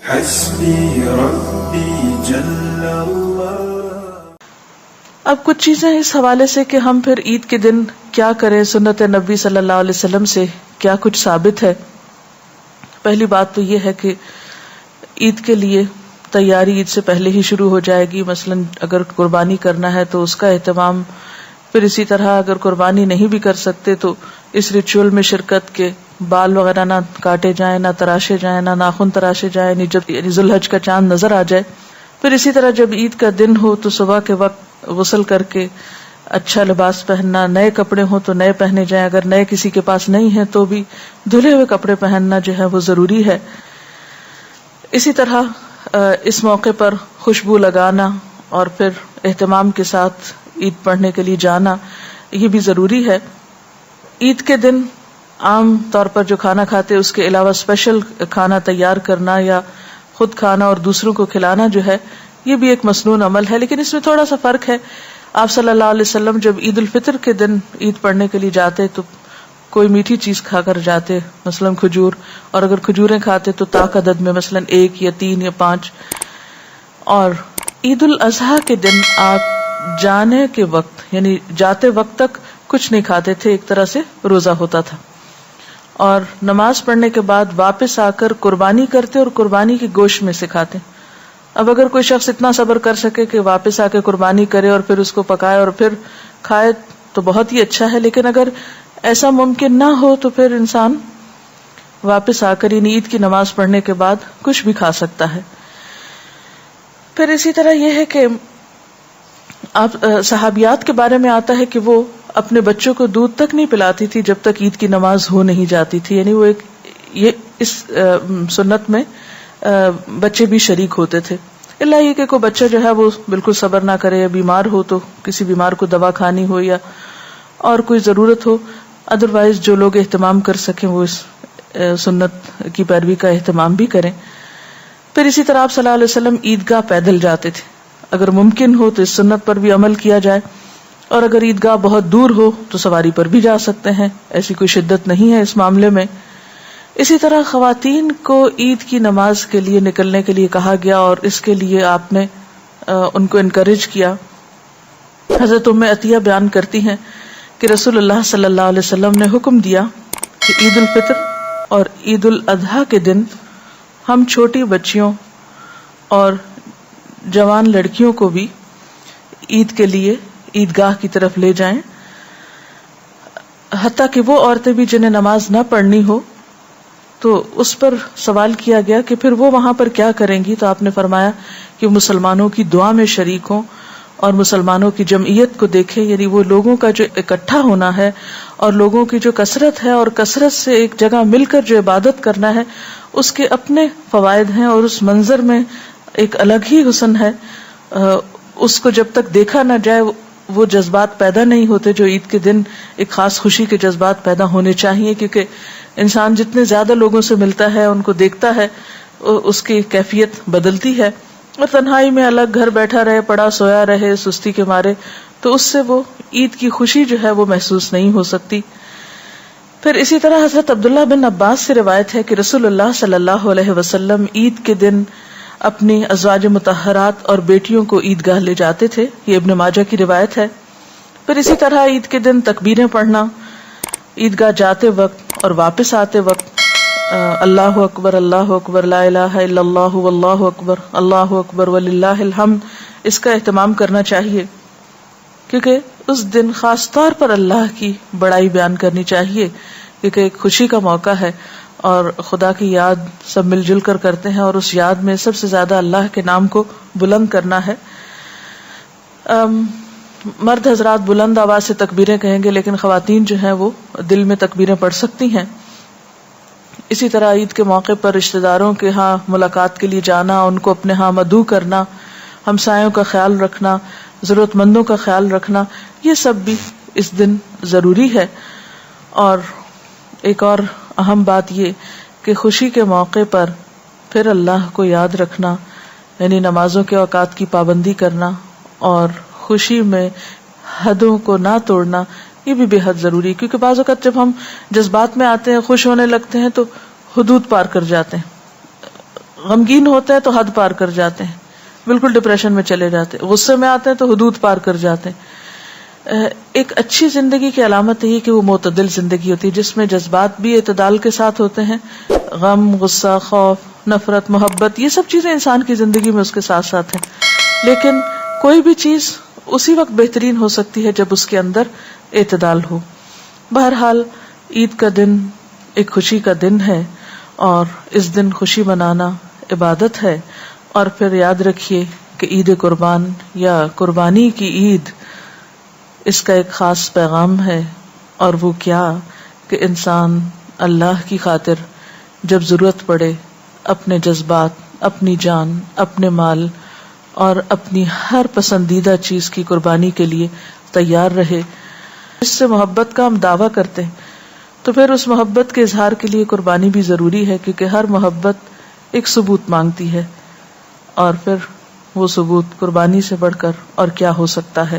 حسبی ربی جل اللہ. اب کچھ چیزیں اس حوالے سے کہ ہم پھر عید کے دن کیا کریں، سنت نبی صلی اللہ علیہ وسلم سے کیا کچھ ثابت ہے. پہلی بات تو یہ ہے کہ عید کے لیے تیاری عید سے پہلے ہی شروع ہو جائے گی. مثلا اگر قربانی کرنا ہے تو اس کا اہتمام، پھر اسی طرح اگر قربانی نہیں بھی کر سکتے تو اس ریچول میں شرکت کے بال وغیرہ نہ کاٹے جائیں، نہ تراشے جائیں، نہ ناخن تراشے جائیں، جب ذوالحج کا چاند نظر آ جائے. پھر اسی طرح جب عید کا دن ہو تو صبح کے وقت غسل کر کے اچھا لباس پہننا، نئے کپڑے ہوں تو نئے پہنے جائیں، اگر نئے کسی کے پاس نہیں ہیں تو بھی دھلے ہوئے کپڑے پہننا جو ہے وہ ضروری ہے. اسی طرح اس موقع پر خوشبو لگانا اور پھر اہتمام کے ساتھ عید پڑھنے کے لیے جانا یہ بھی ضروری ہے. عید کے دن عام طور پر جو کھانا کھاتے اس کے علاوہ اسپیشل کھانا تیار کرنا یا خود کھانا اور دوسروں کو کھلانا جو ہے یہ بھی ایک مسنون عمل ہے، لیکن اس میں تھوڑا سا فرق ہے. آپ صلی اللہ علیہ وسلم جب عید الفطر کے دن عید پڑھنے کے لیے جاتے تو کوئی میٹھی چیز کھا کر جاتے، مثلا کھجور، اور اگر کھجوریں کھاتے تو طاق عدد میں، مثلا 1 یا 3 یا 5. اور عید الاضحیٰ کے دن آپ جانے کے وقت یعنی جاتے وقت تک کچھ نہیں کھاتے تھے، ایک طرح سے روزہ ہوتا تھا، اور نماز پڑھنے کے بعد واپس آ کر قربانی کرتے اور قربانی کے گوشت میں سے کھاتے. اب اگر کوئی شخص اتنا صبر کر سکے کہ واپس آ کے قربانی کرے اور پھر اس کو پکائے اور پھر کھائے تو بہت ہی اچھا ہے، لیکن اگر ایسا ممکن نہ ہو تو پھر انسان واپس آ کر یعنی عید کی نماز پڑھنے کے بعد کچھ بھی کھا سکتا ہے. پھر اسی طرح یہ ہے کہ آپ صحابیات کے بارے میں آتا ہے کہ وہ اپنے بچوں کو دودھ تک نہیں پلاتی تھی جب تک عید کی نماز ہو نہیں جاتی تھی. یعنی وہ یہ اس سنت میں بچے بھی شریک ہوتے تھے، اللہ یہ کہ کوئی بچہ جو ہے وہ بالکل صبر نہ کرے یا بیمار ہو تو کسی بیمار کو دوا کھانی ہو یا اور کوئی ضرورت ہو، ادروائز جو لوگ اہتمام کر سکیں وہ اس سنت کی پیروی کا اہتمام بھی کریں. پھر اسی طرح آپ صلی اللہ علیہ وسلم عیدگاہ پیدل جاتے تھے، اگر ممکن ہو تو اس سنت پر بھی عمل کیا جائے، اور اگر عیدگاہ بہت دور ہو تو سواری پر بھی جا سکتے ہیں، ایسی کوئی شدت نہیں ہے اس معاملے میں. اسی طرح خواتین کو عید کی نماز کے لیے نکلنے کے لیے کہا گیا اور اس کے لیے آپ نے ان کو انکریج کیا. حضرت ام عطیہ بیان کرتی ہیں کہ رسول اللہ صلی اللہ علیہ وسلم نے حکم دیا کہ عید الفطر اور عید الاضحیٰ کے دن ہم چھوٹی بچیوں اور جوان لڑکیوں کو بھی عید کے لیے عیدگاہ کی طرف لے جائیں، حتیٰ کہ وہ عورتیں بھی جنہیں نماز نہ پڑھنی ہو. تو اس پر سوال کیا گیا کہ پھر وہ وہاں پر کیا کریں گی، تو آپ نے فرمایا کہ مسلمانوں کی دعا میں شریک ہوں اور مسلمانوں کی جمعیت کو دیکھیں، یعنی وہ لوگوں کا جو اکٹھا ہونا ہے اور لوگوں کی جو کثرت ہے اور کثرت سے ایک جگہ مل کر جو عبادت کرنا ہے اس کے اپنے فوائد ہیں اور اس منظر میں ایک الگ ہی حسن ہے. اس کو جب تک دیکھا نہ جائے وہ جذبات پیدا نہیں ہوتے جو عید کے دن ایک خاص خوشی کے جذبات پیدا ہونے چاہیے، کیونکہ انسان جتنے زیادہ لوگوں سے ملتا ہے، ان کو دیکھتا ہے، اس کی کیفیت بدلتی ہے. اور تنہائی میں الگ گھر بیٹھا رہے، پڑا سویا رہے سستی کے مارے، تو اس سے وہ عید کی خوشی جو ہے وہ محسوس نہیں ہو سکتی. پھر اسی طرح حضرت عبداللہ بن عباس سے روایت ہے کہ رسول اللہ صلی اللہ علیہ وسلم عید کے دن اپنی ازواج مطہرات اور بیٹیوں کو عیدگاہ لے جاتے تھے، یہ ابن ماجہ کی روایت ہے. پھر اسی طرح عید کے دن تکبیریں پڑھنا، عیدگاہ جاتے وقت اور واپس آتے وقت اللہ اکبر لا الہ الا اللہ واللہ اکبر اللہ اکبر وللہ الحمد، اس کا اہتمام کرنا چاہیے، کیونکہ اس دن خاص طور پر اللہ کی بڑائی بیان کرنی چاہیے، کیونکہ ایک خوشی کا موقع ہے اور خدا کی یاد سب مل جل کر کرتے ہیں، اور اس یاد میں سب سے زیادہ اللہ کے نام کو بلند کرنا ہے. مرد حضرات بلند آواز سے تکبیریں کہیں گے، لیکن خواتین جو ہیں وہ دل میں تکبیریں پڑھ سکتی ہیں. اسی طرح عید کے موقع پر رشتہ داروں کے ہاں ملاقات کے لیے جانا، ان کو اپنے ہاں مدعو کرنا، ہمسایوں کا خیال رکھنا، ضرورت مندوں کا خیال رکھنا، یہ سب بھی اس دن ضروری ہے. اور ایک اور اہم بات یہ کہ خوشی کے موقع پر پھر اللہ کو یاد رکھنا، یعنی نمازوں کے اوقات کی پابندی کرنا اور خوشی میں حدوں کو نہ توڑنا، یہ بھی بے حد ضروری، کیونکہ بعض اوقات جب ہم جذبات میں آتے ہیں، خوش ہونے لگتے ہیں تو حدود پار کر جاتے ہیں. غمگین ہوتے ہیں تو حد پار کر جاتے ہیں، بالکل ڈپریشن میں چلے جاتے ہیں، غصے میں آتے ہیں تو حدود پار کر جاتے ہیں۔ ایک اچھی زندگی کی علامت یہ کہ وہ معتدل زندگی ہوتی ہے، جس میں جذبات بھی اعتدال کے ساتھ ہوتے ہیں، غم، غصہ، خوف، نفرت، محبت، یہ سب چیزیں انسان کی زندگی میں اس کے ساتھ ساتھ ہیں، لیکن کوئی بھی چیز اسی وقت بہترین ہو سکتی ہے جب اس کے اندر اعتدال ہو۔ بہرحال عید کا دن ایک خوشی کا دن ہے، اور اس دن خوشی منانا عبادت ہے، اور پھر یاد رکھیے کہ عید قربان یا قربانی کی عید، اس کا ایک خاص پیغام ہے، اور وہ کیا کہ انسان اللہ کی خاطر جب ضرورت پڑے اپنے جذبات، اپنی جان، اپنے مال اور اپنی ہر پسندیدہ چیز کی قربانی کے لیے تیار رہے۔ اس سے محبت کا ہم دعویٰ کرتے ہیں تو پھر اس محبت کے اظہار کے لیے قربانی بھی ضروری ہے، کیونکہ ہر محبت ایک ثبوت مانگتی ہے، اور پھر وہ ثبوت قربانی سے بڑھ کر اور کیا ہو سکتا ہے۔